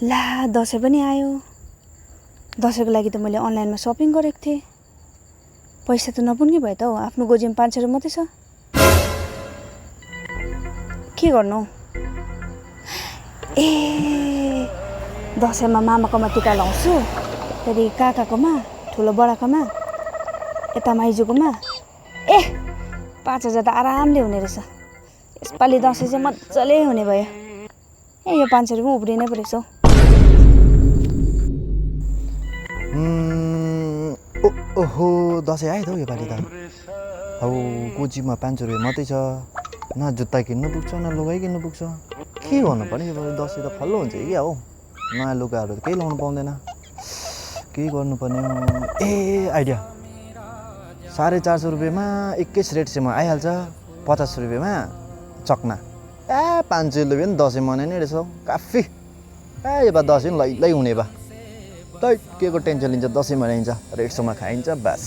ला दसैँ पनि आयो। दसैँको लागि त मैले अनलाइनमा सपिङ गरेको थिएँ। पैसा त नपुग्ने भयो त हौ। आफ्नो गोजीमा 500 रुपैयाँ मात्रै छ। के गर्नु? ए दसैँमा मामाकोमा टिका लाउँछु, त्यहाँदेखि काकाकोमा, ठुलो बडाकोमा, यता माइजूकोमा। 5,000 त आरामले हुने रहेछ। यसपालि दसैँ चाहिँ मजाले हुने भयो। यो 500 रुपैयाँ उब्रिनै परेछ हौ। ओहो दसैँ आयो त हौ योपालि त। हौ गोजीमा 500 रुपैयाँ मात्रै छ। न जुत्ता किन्नु पुग्छ न लुगा किन्नु पुग्छ। के गर्नु पर्ने योपालि दसैँ त फल्लो हुन्छ क्या हौ। नयाँ लुगाहरू त केही लाउनु पाउँदैन। के गर्नुपर्ने हो? आइडिया। 450 रुपैयाँमा 21 रेटसम्म आइहाल्छ। 50 रुपैयाँमा चक्ना। 500 रुपैयाँ नि दसैँ मनाइने रहेछ हौ। काफी। योपालि दसैँ पनि लैलै हुने बा। के को टेन्सन लिन्छ? दसैँ मनाइन्छ, रेटसम्म खाइन्छ, बस।